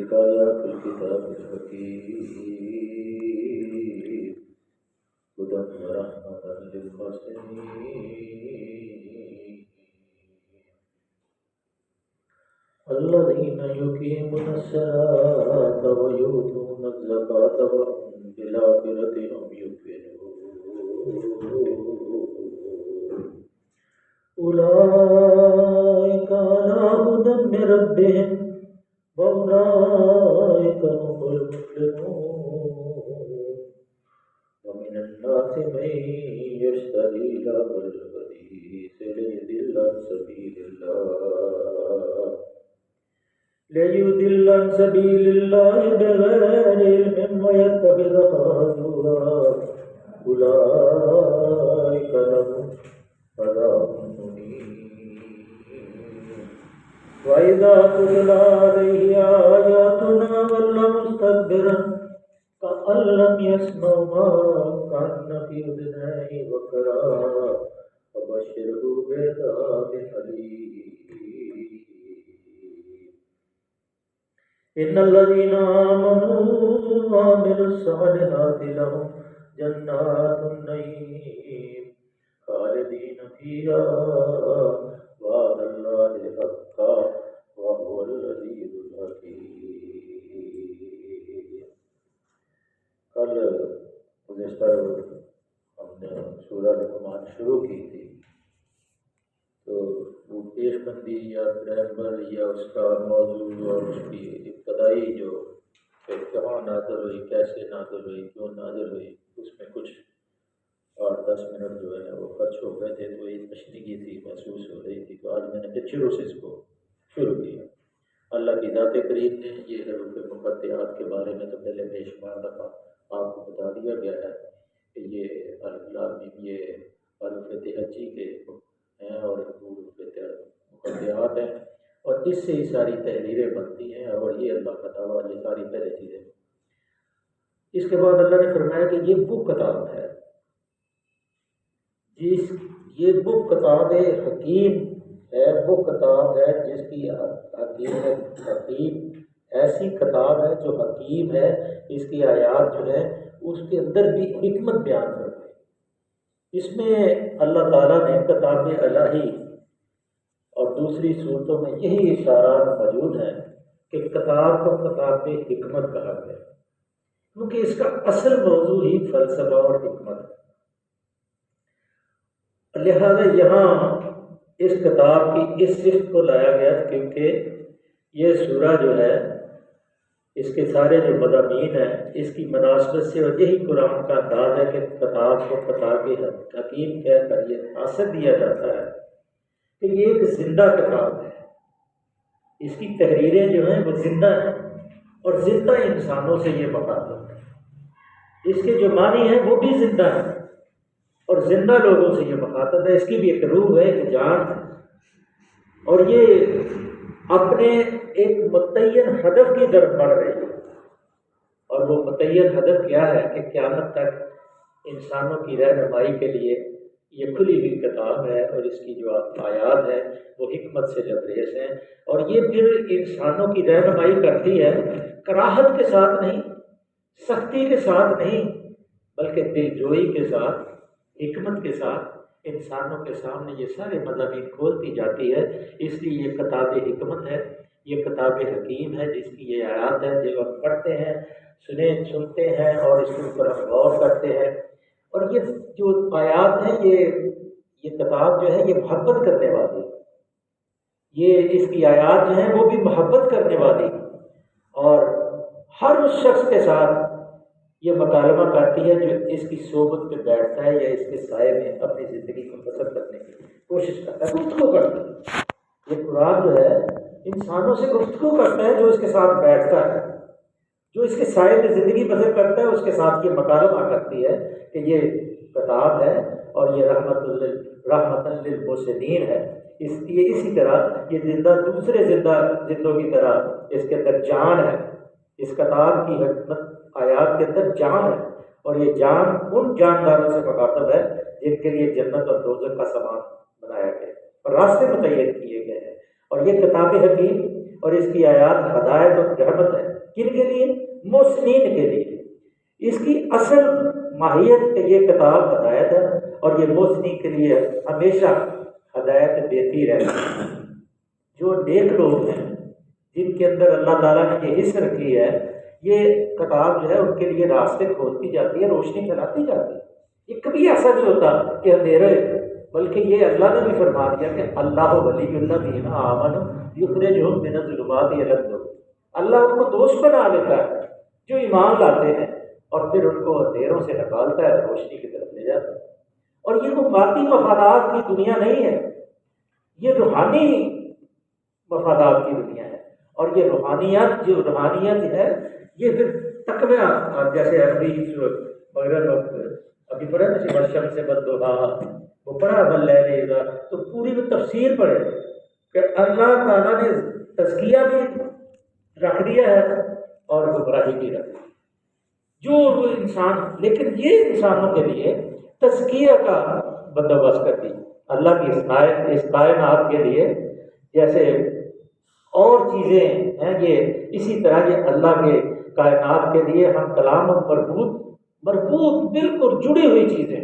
تلك آيات الكتاب الحكيم هدى ورحمة للمحسنين الذين يقيمون الصلاة ويؤتون الزكاة وهم بالآخرة هم يوقنون أولئك على هدى من ربهم وأولئك هم المفلحون ومن الناس من يشتري لهو الحديث ليضل عن سبيل الله بغير علم ويتخذها هزوا أولئك لهم عذاب مهين وإذا تتلى عليه آياتنا ولى مستكبرا كأن لم يسمعها كأن في أذنيه وقرا فبشره بعذاب أليم إن الذين آمنوا وعملوا الصالحات لهم جنات النعيم خالدين فيها وعد الله حقا وهو العزيز الحكيم. کل گزشتہ روز ہم نے سورہ لقمان شروع کی تھی، تو وہ پیش بندی یا پریمبل یا اس کا موضوع اور اس کی ابتدائی جو کہاں نازل ہوئی، کیسے نازل ہوئی، کیوں نازل ہوئی، اس میں کچھ 8-10 منٹ جو ہے وہ خرچ ہو گئے تھے، تو یہ تشنیگی تھی محسوس ہو رہی تھی، تو آج میں نے پھر شروع سے اس کو شروع کیا۔ اللہ کی ذات کریم نے یہ حروف مقطعات کے بارے میں تو پہلے بے شمار دفعہ آپ کو بتا دیا گیا ہے کہ یہ الف لام میم یہ حروف تہجی کے ہیں اور حروف مقطعات ہیں، اور اس سے ہی ساری تحریریں بنتی ہیں، اور یہ اللہ کا دعویٰ، یہ ساری پہلے چیزیں۔ اس کے بعد اللہ نے فرمایا کہ یہ وہ کتاب ہے، یہ وہ کتاب حکیم ہے، وہ کتاب ہے جس کی حکیم ایسی کتاب ہے جو حکیم ہے، اس کی آیات جو ہے اس کے اندر بھی حکمت بیان کرتے ہیں۔ اس میں اللہ تعالیٰ نے کتاب الہی اور دوسری صورتوں میں یہی اشارات موجود ہیں کہ کتاب کو کتاب حکمت کہا گیا، کیونکہ اس کا اصل موضوع ہی فلسفہ اور حکمت ہے۔ لہذا یہاں اس کتاب کی اس صفت کو لایا گیا کیونکہ یہ سورہ جو ہے اس کے سارے جو مضامین ہیں اس کی مناسبت سے، اور یہی قرآن کا انداز ہے کہ کتاب کو کتاب حکیم کہہ کر یہ تاثر دیا جاتا ہے کہ یہ ایک زندہ کتاب ہے، اس کی تحریریں جو ہیں وہ زندہ ہیں، اور زندہ انسانوں سے یہ مخاطب ہے، اس کے جو معنی ہیں وہ بھی زندہ ہیں، اور زندہ لوگوں سے یہ مخاطب ہے، اس کی بھی ایک روح ہے، ایک جان ہے، اور یہ اپنے ایک متعین ہدف کی طرف بڑھ رہی ہے، اور وہ متعین ہدف کیا ہے کہ قیامت تک انسانوں کی رہنمائی کے لیے یہ کھلی ہوئی کتاب ہے، اور اس کی جو آیات ہیں وہ حکمت سے لبریز ہیں، اور یہ پھر انسانوں کی رہنمائی کرتی ہے کراہت کے ساتھ نہیں، سختی کے ساتھ نہیں، بلکہ دلجوئی کے ساتھ، حکمت کے ساتھ انسانوں کے سامنے یہ سارے مضامین کھولتی جاتی ہے۔ اس لیے یہ کتاب حکمت ہے، یہ کتاب حکیم ہے، جس کی یہ آیات ہے جو ہم پڑھتے ہیں، سنتے ہیں، اور اس کے اوپر ہم غور کرتے ہیں، اور یہ جو آیات ہیں یہ کتاب جو ہے یہ محبت کرنے والی ہے، یہ اس کی آیات جو ہیں وہ بھی محبت کرنے والی، اور ہر اس شخص کے ساتھ یہ مکالمہ کرتی ہے جو اس کی صحبت میں بیٹھتا ہے یا اس کے سائے میں اپنی زندگی کو بسر کرنے کی کوشش کرتا ہے، گفتگو کرتا ہے۔ یہ قرآن جو ہے انسانوں سے گفتگو کرتا ہے، جو اس کے ساتھ بیٹھتا ہے، جو اس کے سائے میں زندگی بسر کرتا ہے، اس کے ساتھ یہ مکالمہ کرتی ہے کہ یہ کتاب ہے اور یہ رحمت للمحسنین ہے۔ اسی طرح یہ زندہ دوسرے زندوں کی طرح اس کے اندر جان ہے، اس کتاب کی حکمت آیات کے اندر جان ہے، اور یہ جان ان جانداروں سے مخاطب ہے جن کے لیے جنت اور دوزخ کا سامان بنایا گیا اور راستے متعین کیے گئے ہیں، اور یہ کتاب حکیم اور اس کی آیات ہدایت اور رحمت ہے، کن کے لیے؟ محسنین کے لیے۔ اس کی اصل ماہیت کہ یہ کتاب ہدایت ہے، اور یہ محسنین کے لیے ہمیشہ ہدایت دیتی رہتی ہے۔ جو نیک لوگ ہیں جن کے اندر اللہ تعالیٰ نے یہ حص رکھی ہے، یہ کتاب جو ہے ان کے لیے راستے کھولتی جاتی ہے، روشنی پھیلاتی جاتی ہے۔ یہ کبھی ایسا نہیں ہوتا کہ اندھیرے، بلکہ یہ اللہ نے بھی فرما دیا کہ اللہ ولی الذین آمنوا یخرجہم من الظلمات الی النور۔ اللہ ان کو دوست بنا لیتا ہے جو ایمان لاتے ہیں، اور پھر ان کو اندھیروں سے نکالتا ہے، روشنی کی طرف لے جاتا ہے۔ اور یہ کوئی مادی مفادات کی دنیا نہیں ہے، یہ روحانی مفادات کی دنیا ہے۔ اور یہ روحانیت ہے، یہ پھر تقوی، جیسے ابھی مغرب وقت ابھی پڑھا نا والشمس والضحیٰ، وہ پڑھا واللیل اذا، تو پوری وہ تفسیر پڑھے کہ اللہ تعالیٰ نے تزکیہ بھی رکھ دیا ہے اور گمراہی بھی رکھ دی جو وہ انسان، لیکن یہ انسانوں کے لیے تزکیہ کا بندوبست کر دی اللہ کی اس کائنات کے لیے۔ جیسے اور چیزیں ہیں، یہ اسی طرح یہ اللہ کے کائنات کے لیے ہم کلام مربوط بالکل جڑی ہوئی چیزیں،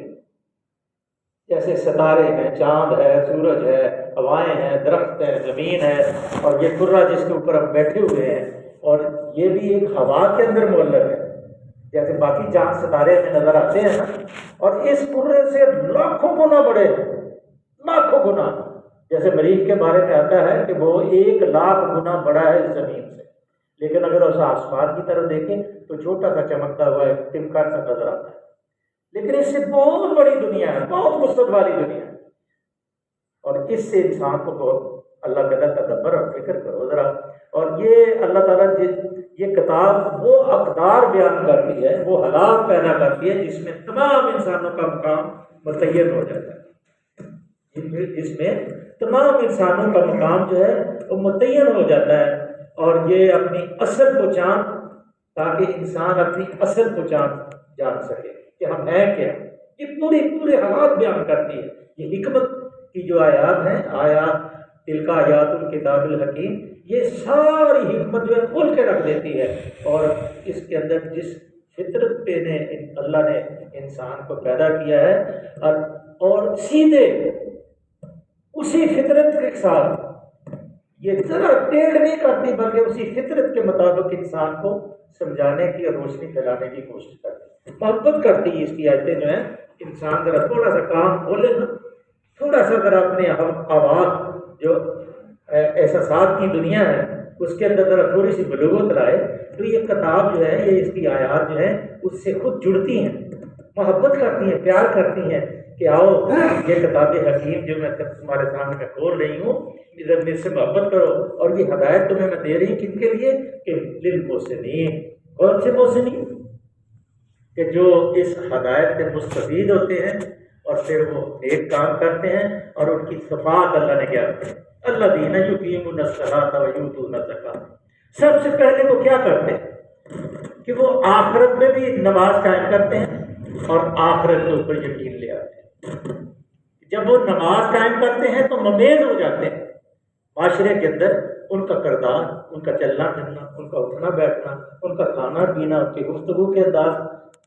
جیسے ستارے ہیں، چاند ہے، سورج ہے، ہوائیں ہیں، درخت ہے، زمین ہے، اور یہ کرہ جس کے اوپر ہم بیٹھے ہوئے ہیں، اور یہ بھی ایک ہوا کے اندر معلق ہے، جیسے باقی چاند ستارے ہمیں نظر آتے ہیں نا، اور اس کرے سے لاکھوں گنا بڑے، لاکھوں گنا، جیسے مریخ کے بارے میں آتا ہے کہ وہ 1,00,000 گنا بڑا ہے اس زمین سے، لیکن اگر اس آسمان کی طرف دیکھیں تو چھوٹا سا چمکتا ہوا ایک ٹمکا سا نظر آتا ہے، لیکن اس سے بہت بڑی دنیا ہے، بہت وسعت والی دنیا ہے۔ اور اس سے انسان کو بہت اللہ کا تدبر اور فکر کرو ذرا۔ اور یہ اللہ تعالیٰ یہ کتاب وہ اقدار بیان کرتی ہے، وہ حالات پیدا کرتی ہے جس میں تمام انسانوں کا مقام متعین ہو جاتا ہے، جس میں تمام انسانوں کا مقام جو ہے وہ متعین ہو جاتا ہے، اور یہ اپنی اصل کو تاکہ انسان اپنی اصل کو جان سکے کہ ہم ہیں کیا۔ یہ پورے حالات بیان کرتی ہے۔ یہ حکمت کی جو آیات ہیں، آیات تلک آیات الکتاب الحکیم، یہ ساری حکمت جو ہے کھول کے رکھ دیتی ہے، اور اس کے اندر جس فطرت پہ اللہ نے انسان کو پیدا کیا ہے، اور سیدھے اسی فطرت کے ساتھ یہ ذرا ٹیڑھ نہیں کرتی، بلکہ اسی فطرت کے مطابق انسان کو سمجھانے کی اور روشنی پھیلانے کی کوشش کرتی ہے، محبت کرتی ہے۔ اس کی آیتیں جو ہیں، انسان ذرا تھوڑا سا کام کھولے نا، تھوڑا سا اگر اپنے آواز جو احساسات کی دنیا ہے اس کے اندر ذرا تھوڑی سی بلوغت لائے، تو یہ کتاب جو ہے، یہ اس کی آیات جو ہیں اس سے خود جڑتی ہیں، محبت کرتی ہیں، پیار کرتی ہیں کہ آؤ یہ کتاب حکیم جو میں تمہارے سامنے میں کھول رہی ہوں، ادھر میرے سے محبت کرو، اور یہ ہدایت تمہیں میں دے رہی ہوں کن کے لیے؟ کہ للمحسنین۔ کون سے محسنین؟ کہ جو اس ہدایت سے مستفید ہوتے ہیں اور پھر وہ نیک کام کرتے ہیں، اور ان کی صفات اللہ نے کیا کی؟ الذین یقیمون الصلاۃ ویؤتون الزکاۃ۔ سب سے پہلے وہ کیا کرتے ہیں کہ وہ آخرت میں بھی نماز قائم کرتے ہیں اور آخرت کے اوپر یقین لے آتے ہیں۔ جب وہ نماز قائم کرتے ہیں تو ممیز ہو جاتے ہیں معاشرے کے اندر، ان کا کردار، ان کا چلنا پھرنا، ان کا اٹھنا بیٹھنا، ان کا کھانا پینا، ان کی گفتگو کے انداز،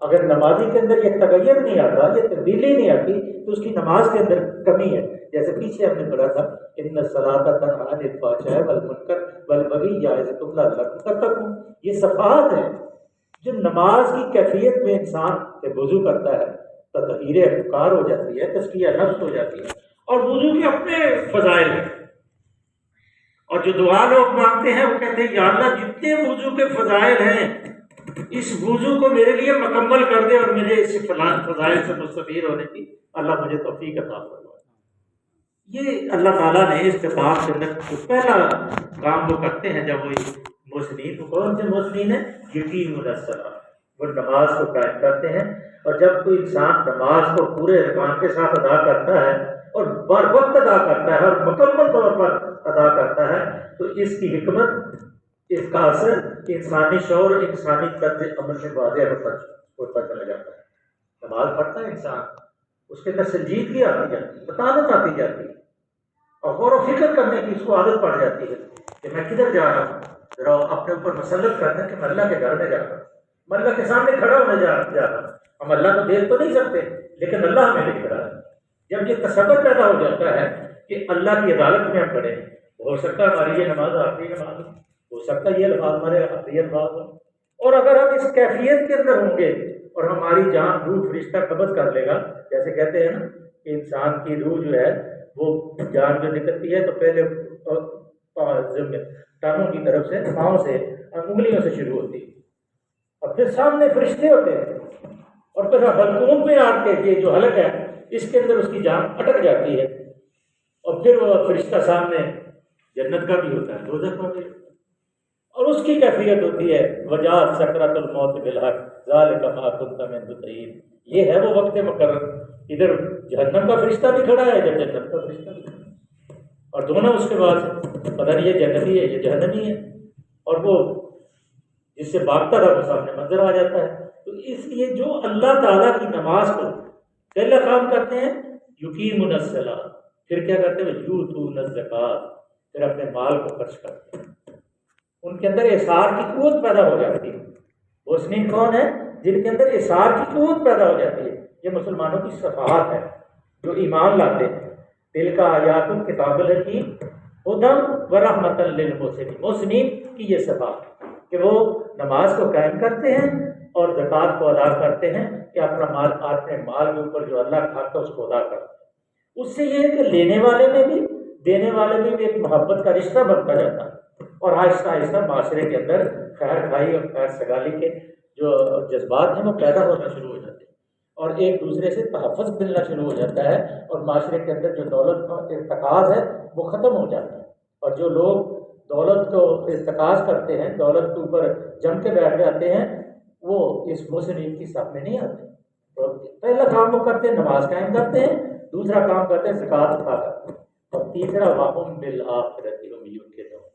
اگر نمازی کے اندر یہ تغیر نہیں آتا، یہ تبدیلی نہیں آتی، تو اس کی نماز کے اندر کمی ہے۔ جیسے پیچھے ہم نے پڑھا تھا ان الصلاۃ تنہی عن الفحشاء والمنکر والبغی یعظکم لعلکم تتقون۔ یہ صفات ہیں جو نماز کی کیفیت میں انسان کے وضو کرتا ہے، تطہیر افکار ہو جاتی ہے، تزکیہ نفس ہو جاتی ہے، اور وضو کے اپنے فضائل ہیں۔ اور جو دعا لوگ مانگتے ہیں وہ کہتے ہیں یا اللہ جتنے وضو کے فضائل ہیں اس وضو کو میرے لیے مکمل کر دے، اور مجھے اس فضائل سے مستفید ہونے کی اللہ مجھے توفیق عطا فرمائے۔ یہ اللہ تعالیٰ نے اس کتاب کے اندر پہلا کام وہ کرتے ہیں جب وہ محسنین، کون سے محسنین ہیں؟ یقیمون الصلاۃ، وہ نماز کو قائم کرتے ہیں۔ اور جب کوئی انسان نماز کو پورے ارکان کے ساتھ ادا کرتا ہے اور بر وقت ادا کرتا ہے اور مکمل طور پر ادا کرتا ہے، تو اس کی حکمت، اس کا اثر انسانی شعور، انسانی طرز عمل میں واضح ہوتا چلا جاتا ہے۔ نماز پڑھتا ہے انسان، اس کے اندر سنجیدگی آتی جاتی ہے، متانت آتی جاتی ہے، اور غور و فکر کرنے کی اس کو عادت پڑ جاتی ہے کہ میں کدھر جا رہا ہوں، ذرا اپنے اوپر مسلط کرتے ہیں کہ میں اللہ کے گھر میں جا رہا ہوں، میں اللہ کے سامنے کھڑا ہونے جا رہا ہوں۔ ہم اللہ کو دیکھ تو نہیں سکتے لیکن اللہ ہمیں دیکھ رہا ہے۔ جب یہ تصور پیدا ہو جاتا ہے کہ اللہ کی عدالت میں ہم کھڑے ہیں، ہو سکتا ہے ہماری یہ نماز آخری نماز ہو سکتا ہے یہ الفاظ ہمارے آخری الفاظ ہو، اور اگر ہم اس کیفیت کے اندر ہوں گے اور ہماری جان روح فرشتہ قبض کر لے گا، جیسے کہتے ہیں نا کہ انسان کی روح جو ہے وہ جان جو نکلتی ہے تو پہلے ٹانگوں کی طرف سے، پاؤں سے، انگلیوں سے شروع ہوتی ہے، اور پھر سامنے فرشتے ہوتے ہیں، اور پھر حلقوم میں آ کے یہ جو حلق ہے اس کے اندر اس کی جان اٹک جاتی ہے، اور پھر وہ فرشتہ سامنے جنت کا بھی ہوتا ہے، دوزخ کا بھی ہوتا ہے، اور اس کی کیفیت ہوتی ہے وجاءت سکرۃ الموت بالحق ذالک ما کنت منہ تحید۔ یہ ہے وہ وقت مقرر، ادھر جہنم کا فرشتہ بھی کھڑا ہے، ادھر جنت کا فرشتہ بھی کھڑا ہے، اور دونوں اس کے بعد پتہ نہیں یہ جنتی ہے یہ جہنمی ہے، اور وہ جس سے بھاگتا تھا وہ سامنے منظر آ جاتا ہے۔ تو اس لیے جو اللہ تعالیٰ کی نماز کو پہلا کام کرتے ہیں یقیمون الصلاۃ، پھر کیا کرتے ہیں یؤتون الزکوٰۃ، پھر اپنے مال کو خرچ کرتے ہیں، ان کے اندر اثار کی قوت پیدا ہو جاتی ہے۔ محسنین کون ہے؟ جن کے اندر اثار کی قوت پیدا ہو جاتی ہے، یہ مسلمانوں کی صفات ہے جو ایمان لاتے ہیں۔ دل کا آیات الکتاب الحکیم ہدی و رحمۃ للمحسنین، محسنین کی یہ صفات کہ وہ نماز کو قائم کرتے ہیں اور زکوٰۃ کو ادا کرتے ہیں، کہ اپنا مال اپنے مال کے اوپر جو اللہ کا حق ہے اس کو ادا کرتے ہیں۔ اس سے یہ ہے کہ لینے والے میں بھی دینے والے میں بھی ایک محبت کا رشتہ بنتا جاتا ہے، اور آہستہ آہستہ معاشرے کے اندر خیر خائی اور خیر سگالی کے جو جذبات ہیں وہ پیدا ہونا شروع ہو جاتے ہیں، اور ایک دوسرے سے تحفظ ملنا شروع ہو جاتا ہے، اور معاشرے کے اندر جو دولت کا ارتکاز ہے وہ ختم ہو جاتا ہے، اور جو لوگ دولت کو ارتکاز کرتے ہیں، دولت کے اوپر جم کے بیٹھ جاتے ہیں، وہ اس محسنین کی صف میں نہیں آتے۔ تو پہلا کام وہ کرتے ہیں نماز قائم کرتے ہیں، دوسرا کام کرتے ہیں زکوٰۃ ادا کرتے ہیں، اور تیسرا وَهُمْ بِالْآخِرَةِ هُمْ يُوقِنُونَ،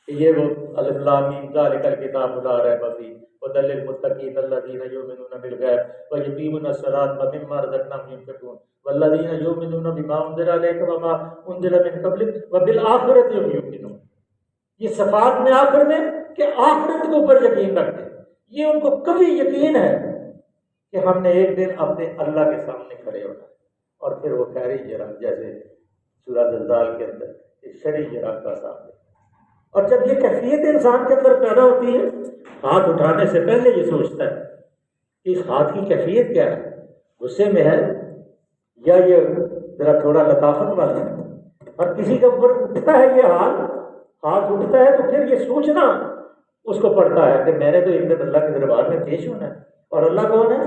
یہ وہ الف لام میم ذالک الکتاب لا ریب فیہ ھدی للمتقین الذین یؤمنون بالغیب ویقیمون الصلاۃ ومما رزقناہم ینفقون والذین یؤمنون بما انزل الیک وما انزل من قبلک وبالآخرۃ ھم یوقنون۔ یہ صفات میں آخر میں کہ آخرت کے اوپر یقین رکھتے ہیں، یہ ان کو کبھی یقین ہے کہ ہم نے ایک دن اپنے اللہ کے سامنے کھڑے ہونا ہے، اور پھر وہ خیری جرم جیسے سورہ زلزال کے اندر ایک شرعی جرم کا سامنے، اور جب یہ کیفیت انسان کے اندر پیدا ہوتی ہے، ہاتھ اٹھانے سے پہلے یہ سوچتا ہے کہ اس ہاتھ کی کیفیت کیا ہے، غصے میں ہے یا یہ ذرا تھوڑا لطافت والا ہے۔ اور کسی کے اوپر اٹھتا ہے یہ ہاتھ اٹھتا ہے تو پھر یہ سوچنا اس کو پڑتا ہے کہ میں نے تو ایک دن اللہ کے دربار میں پیش ہونا ہے، اور اللہ کون ہے؟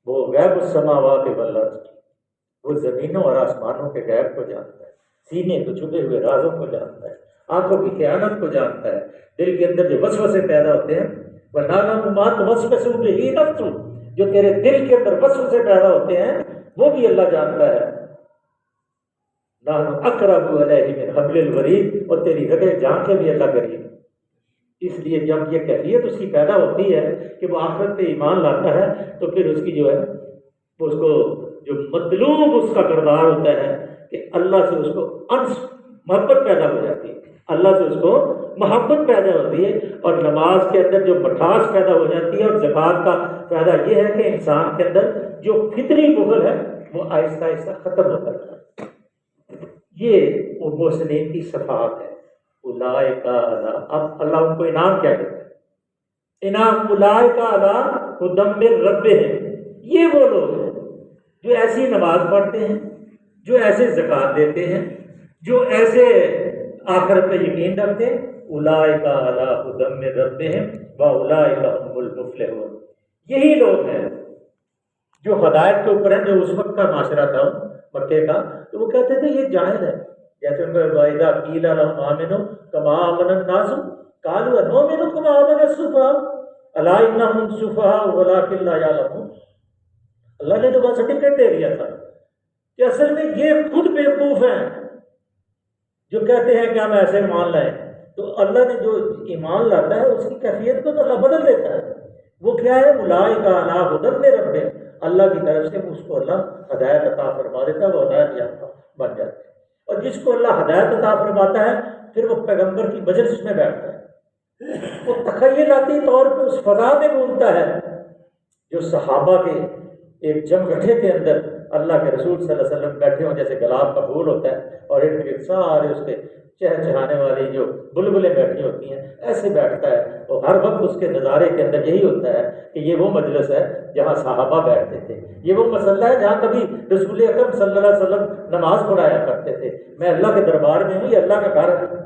وہ غیب السماوات والارض، وہ زمینوں اور آسمانوں کے غیب کو جانتا ہے، سینے کو چھپے ہوئے رازوں کو جانتا ہے، آنکھوں کی خیانت کو جانتا ہے، دل کے اندر جو وسوسے پیدا ہوتے ہیں، وَنَعْلَمُ مَا تُوَسْوِسُ بِهِ نَفْسُ، جو تیرے دل کے اندر وسوسے پیدا ہوتے ہیں وہ بھی اللہ جانتا ہے۔ نَحْنُ أَقْرَبُ إِلَيْهِ مِنْ حَبْلِ الْوَرِيدِ، اور تیری رگے جان کے بھی اللہ قریب۔ اس لیے جب یہ کیفیت اس کی پیدا ہوتی ہے کہ وہ آخرت پہ ایمان لاتا ہے، تو پھر اس کی جو ہے وہ اس کو جو مطلوب اس کا کردار ہوتا ہے کہ اللہ سے اس کو انس محبت پیدا ہو جاتی ہے، اللہ سے اس کو محبت پیدا ہوتی ہے، اور نماز کے اندر جو مٹھاس پیدا ہو جاتی ہے، اور زکوٰۃ کا فائدہ یہ ہے کہ انسان کے اندر جو فطری بخل ہے وہ آہستہ آہستہ ختم ہوتا ہے۔ یہ وہ محسنین کی صفات ہے۔ اولئک علی، اب اللہ ان کو انعام کیا کہتا ہے؟ انعام اولئک علی ھدی من ربہم، یہ وہ لوگ ہیں جو ایسی نماز پڑھتے ہیں، جو ایسے زکوٰۃ دیتے ہیں، جو ایسے آخرت پہ یقین رکھتے ہیں۔ اولئک علی ھدی من ربہم واولئک ھم المفلحون، یہی لوگ ہیں جو ہدایت کے اوپر ہیں۔ جو اس وقت کا معاشرہ تھا مکے کا، تو وہ کہتے تھے یہ جاہل ہے، جیسے ان کو وَإِذَا قِيلَ لَهُمْ آمِنُوا كَمَا آمَنَ النَّاسُ قَالُوا أَنُؤْمِنُ كَمَا آمَنَ السُّفَهَاءُ أَلَا إِنَّهُمْ سُفَهَاءُ وَلَٰكِن لَا يَعْلَمُونَ۔ اللہ نے تو بس سرٹیفکیٹ دے دیا تھا کہ اصل میں یہ خود بیوقوف ہیں جو کہتے ہیں کہ ہم ایسے مان لائیں۔ تو اللہ نے جو ایمان لاتا ہے اس کی کیفیت کو تو اللہ بدل دیتا ہے۔ وہ کیا ہے؟ اولئک علی ھدی من ربہم، اللہ کی طرف سے اس کو اللہ ہدایت عطا فرما دیتا ہے، وہ ہدایت یافتہ بن جاتے ہیں۔ اور جس کو اللہ ہدایت عطا فرماتا ہے پھر وہ پیغمبر کی مجلس میں بیٹھتا ہے، وہ تخیلاتی طور پہ اس فضا میں گھومتا ہے جو صحابہ کے ایک جمگٹھے کے اندر اللہ کے رسول صلی اللہ علیہ وسلم بیٹھے ہوں، جیسے گلاب کا پھول ہوتا ہے اور ایک سارے اس کے چہچہانے والی جو بلبلیں بیٹھی ہوتی ہیں، ایسے بیٹھتا ہے۔ اور ہر وقت اس کے نظارے کے اندر یہی ہوتا ہے کہ یہ وہ مجلس ہے جہاں صحابہ بیٹھتے تھے، یہ وہ مسئلہ ہے جہاں کبھی رسول اکرم صلی اللہ علیہ وسلم نماز پڑھایا کرتے تھے۔ میں اللہ کے دربار میں ہوں، یہ اللہ کا گھر ہے۔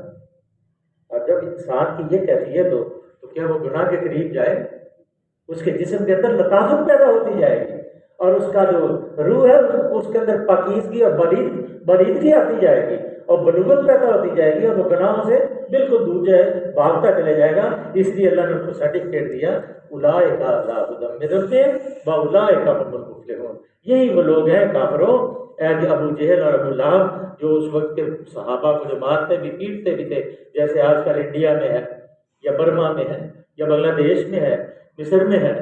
اور جب انسان کی یہ کیفیت ہو تو کیا وہ گناہ کے قریب جائے؟ اس کے جسم کے اندر لطافت پیدا ہوتی جائے گی، اور اس کا جو روح ہے اس کے اندر پاکیزگی اور بلیدگی آتی جائے گی، اور بلوغت پیدا ہوتی جائے گی، اور وہ گناہوں سے بالکل دور جائے، بھاگتا چلے جائے گا۔ اس لیے اللہ نے اس کو سرٹیفکیٹ دیا، اولئک علی ھدی من ربہم واولئک ھم المفلحون۔ یہی وہ لوگ ہیں کافروں، ابو جہل اور ابو لہب، جو اس وقت کے صحابہ کو جو مارتے بھی پیٹتے بھی تھے، جیسے آج کل انڈیا میں ہے یا برما میں ہے یا بنگلہ دیش میں ہے، مصر میں ہے،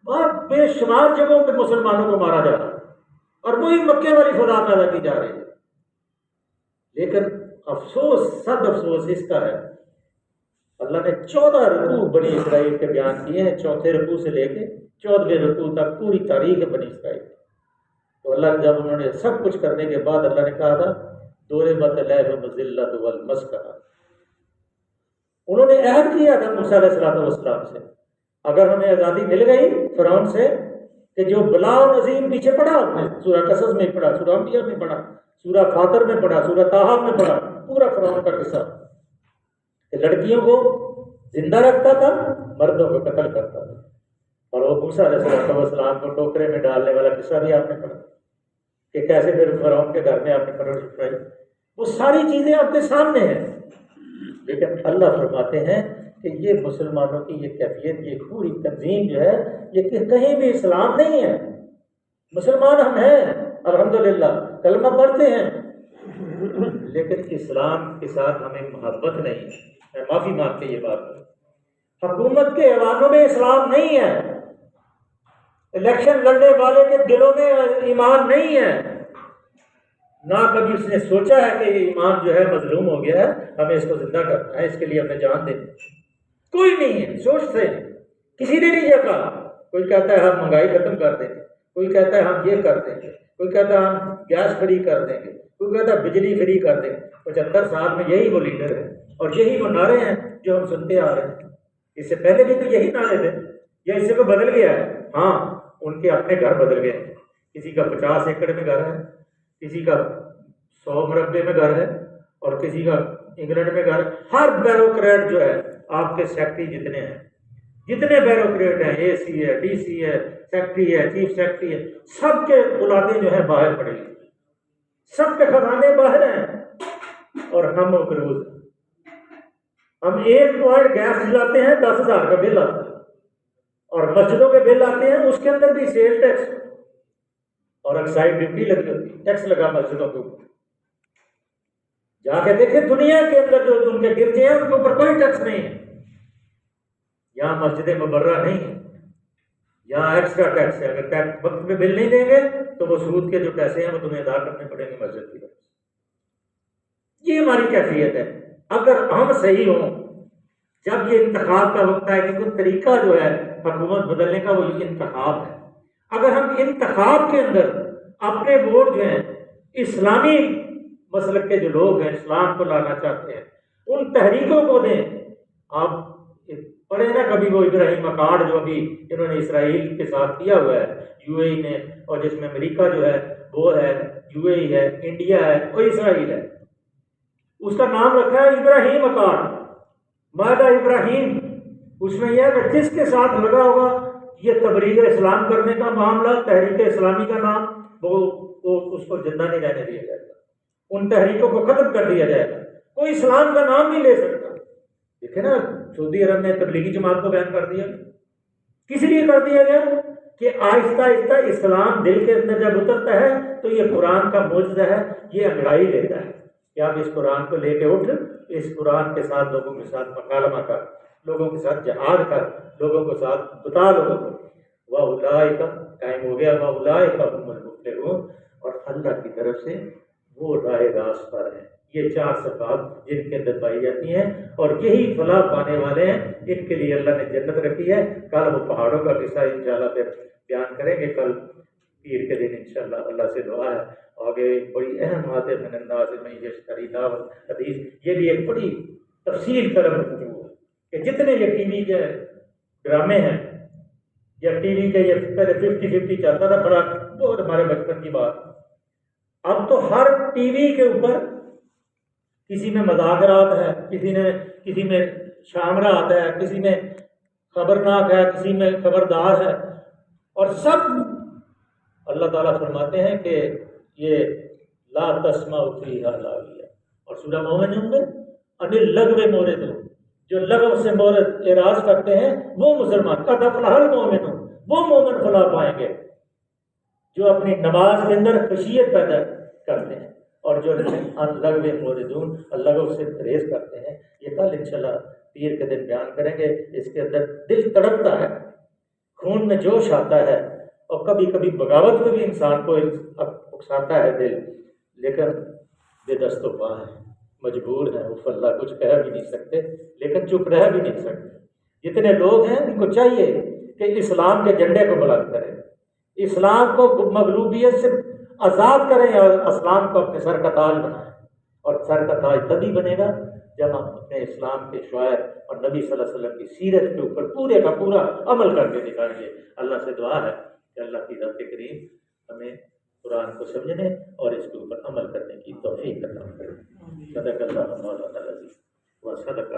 وہاں بے شمار جگہوں پہ مسلمانوں کو مارا جا رہا ہے، اور وہی مکے والی فضا پیدا کی جا رہی ہے۔ لیکن افسوس، صد افسوس اس کا ہے، اللہ نے 14 رکوع بنی اسرائیل کے بیان کیے ہیں، چوتھے رکوع سے لے کے 14ویں رکوع تک پوری تاریخ بنی اسرائیل۔ تو اللہ جب انہوں نے سب کچھ کرنے کے بعد اللہ نے کہا تھا ضربت علیہم الذلۃ والمسکنہ، انہوں نے عہد کیا تھا موسیٰ علیہ السلام سے، اگر ہمیں آزادی مل گئی فرعون سے، کہ جو بلا و نظیم پیچھے پڑھا آپ نے، سورہ قصص میں پڑھا، سورہ انبیاء میں پڑھا، سورہ فاطر میں پڑھا، سورہ طٰہٰ میں پڑھا، پورا فرعون کا قصہ، کہ لڑکیوں کو زندہ رکھتا تھا، مردوں کو قتل کرتا تھا، اور وہ موسیٰ علیہ السلام کو ٹوکرے میں ڈالنے والا قصہ بھی آپ نے پڑھا کہ کیسے پھر فرعون کے گھر میں آپ نے پرورش کرائی۔ وہ ساری چیزیں آپ کے سامنے ہیں، لیکن اللہ فرماتے ہیں کہ یہ مسلمانوں کی یہ کیفیت، یہ پوری تنظیم جو ہے، یہ کہ کہیں بھی اسلام نہیں ہے۔ مسلمان ہم ہیں الحمدللہ، کلمہ پڑھتے ہیں، لیکن اسلام کے ساتھ ہمیں محبت نہیں ہے۔ میں معافی مانگ کے یہ بات کروں، حکومت کے ایوانوں میں اسلام نہیں ہے، الیکشن لڑنے والے کے دلوں میں ایمان نہیں ہے، نہ کبھی اس نے سوچا ہے کہ یہ ایمان جو ہے مظلوم ہو گیا ہے، ہمیں اس کو زندہ کرنا ہے، اس کے لیے ہمیں جان دینی۔ کوئی نہیں ہے سوچتے، کسی نے نہیں یہ کہا۔ کوئی کہتا ہے ہم مہنگائی ختم کر دیں گے، کوئی کہتا ہے ہم یہ کر دیں گے، کوئی کہتا ہے ہم گیس فری کر دیں گے، کوئی کہتا ہے بجلی فری کر دیں گے۔ 75 سال میں یہی وہ لیڈر ہے، اور یہی وہ نعرے ہیں جو ہم سنتے آ رہے ہیں۔ اس سے پہلے بھی تو یہی نعرے تھے، یا اس سے کوئی بدل گیا ہے؟ ہاں، ان کے اپنے گھر بدل گئے ہیں، کسی کا 50 ایکڑ میں گھر ہے، کسی کا 100 مربے میں گھر ہے، اور کسی کا انگلینڈ میں گھر۔ ہر بیوروکریٹ جو ہے، آپ کے سیکٹری جتنے ہیں، جتنے بیوروکریٹ ہیں، اے سی ہے، ڈی سی ہے، سیکٹری ہے، چیف سیکٹری ہے، سب کے اولادیں جو ہیں باہر پڑی ہیں، سب کے خزانے باہر ہیں، اور ہم مقروض ہیں۔ ہم 1 پوائنٹ گیس جلاتے ہیں 10,000 کا بل آتا ہے، اور مسجدوں کے بل آتے ہیں، اس کے اندر بھی سیل ٹیکس اور ایکسائز ڈیوٹی لگی ہوتی ہے، ٹیکس لگا مسجدوں کے اوپر۔ جا کے دیکھیں دنیا کے اندر جو ان کے گرجے ہیں ان کے اوپر کوئی ٹیکس نہیں ہے، یہاں مسجد مبرہ نہیں ہے، یہاں ایکسٹرا ٹیکس ہے۔ اگر ٹیکس وقت میں بل نہیں دیں گے تو وہ سود کے جو پیسے ہیں وہ تمہیں ادا کرنے پڑیں گے مسجد کی طرف سے۔ یہ ہماری کیفیت ہے۔ اگر ہم صحیح ہوں، جب یہ انتخاب کا وقت ہے، کہ کوئی طریقہ جو ہے حکومت بدلنے کا وہ یہ انتخاب ہے، اگر ہم انتخاب کے اندر اپنے ووٹ جو ہیں اسلامی مسلک کے جو لوگ ہیں، اسلام کو لانا چاہتے ہیں، ان تحریکوں کو دیں۔ آپ پڑھے نا کبھی وہ ابراہیم اکارڈ جو ابھی انہوں نے اسرائیل کے ساتھ کیا ہوا ہے، یو اے ای نے، اور جس میں امریکہ جو ہے وہ ہے، یو اے ای ہے، انڈیا ہے اور اسرائیل ہے، اس کا نام رکھا ہے ابراہیم اکارڈ، معاہدہ ابراہیم۔ اس میں یہ ہے کہ جس کے ساتھ لگا ہوگا یہ تبلیغ اسلام کرنے کا معاملہ، تحریک اسلامی کا نام، وہ اس کو زندہ نہیں رہنے دیا جائے گا، ان تحریکوں کو ختم کر دیا جائے گا، کوئی اسلام کا نام نہیں لے سکتا۔ دیکھیں نا سعودی عرب نے تبلیغی جماعت کو بیان کر دیا، کس لیے کر دیا گیا؟ کہ آہستہ آہستہ اسلام دل کے اندر جب اترتا ہے تو یہ قرآن کا معجزہ ہے، یہ انگڑائی لیتا ہے کہ آپ اس قرآن کو لے کے اٹھ، اس قرآن کے ساتھ لوگوں کے ساتھ مکالمہ کر، لوگوں کے ساتھ جہاد کر، لوگوں کے ساتھ بتا لوگوں کو۔ وَأُولَٰئِکَ ٹائم ہو گیا، وَأُولَٰئِکَ هُمُ الْمُفْلِحُونَ، اور اللہ کی طرف سے وہ راہ راست پر ہیں۔ یہ 4 صفات جن کے اندر پائی جاتی ہیں، اور یہی فلاح پانے والے ہیں، ان کے لیے اللہ نے جنت رکھی ہے۔ کل وہ پہاڑوں کا قصہ انشاءاللہ پھر بیان کریں گے، کل پیر کے دن انشاءاللہ۔ اللہ سے دعا ہے آگے بڑی اہم بات ہے، من الناس من یشتری دعوت حدیث، یہ بھی ایک بڑی تفصیل طلب گفتگو ہے کہ جتنے یہ ٹی وی کے ڈرامے ہیں یا ٹی وی کے یہ پہلے 50-50 چلتا تھا، بڑا بہت ہمارے بچپن کی بات، اب تو ہر ٹی وی کے اوپر کسی میں مذاکرات ہے، کسی میں شامرات ہے، کسی میں خبرناک ہے، کسی میں خبردار ہے، اور سب اللہ تعالیٰ فرماتے ہیں کہ یہ لا تسمعوا فیہا لاغیہ، اور سورہ مومنون میں ان اللغو معرضون، جو لغو سے مورد اعراض کرتے ہیں وہ مسلمان، قد افلح المؤمنون، وہ مومن فلاح پائیں گے جو اپنی نماز کے اندر خشیت پیدا کرتے ہیں، اور جو ان لغو معرضون لغو سے پرہیز کرتے ہیں۔ یہ کل انشاءاللہ پیر کے دن بیان کریں گے۔ اس کے اندر دل تڑپتا ہے، خون میں جوش آتا ہے، اور کبھی کبھی بغاوت میں بھی انسان کو اکساتا ہے دل، لیکن بے دست و پا ہے، مجبور ہیں، وہ اللہ کچھ کہہ بھی نہیں سکتے، لیکن چپ رہ بھی نہیں سکتے۔ جتنے لوگ ہیں ان کو چاہیے کہ اسلام کے جھنڈے کو بلند کریں، اسلام کو مغلوبیت سے آزاد کریں، اور اسلام کو اپنے سر کا تاج بنائیں، اور سر کا تاج تبھی بنے گا جب ہم اپنے اسلام کے شعائر اور نبی صلی اللہ علیہ وسلم کی سیرت کے اوپر پورے کا پورا عمل کر کے دکھائیں گے۔ اللہ سے دعا ہے کہ اللہ کی ذات کریم ہمیں قرآن کو سمجھنے اور اس کے اوپر عمل کرنے کی توفیق عطا کرے۔ صدق اللہ مولانا العظیم و صدق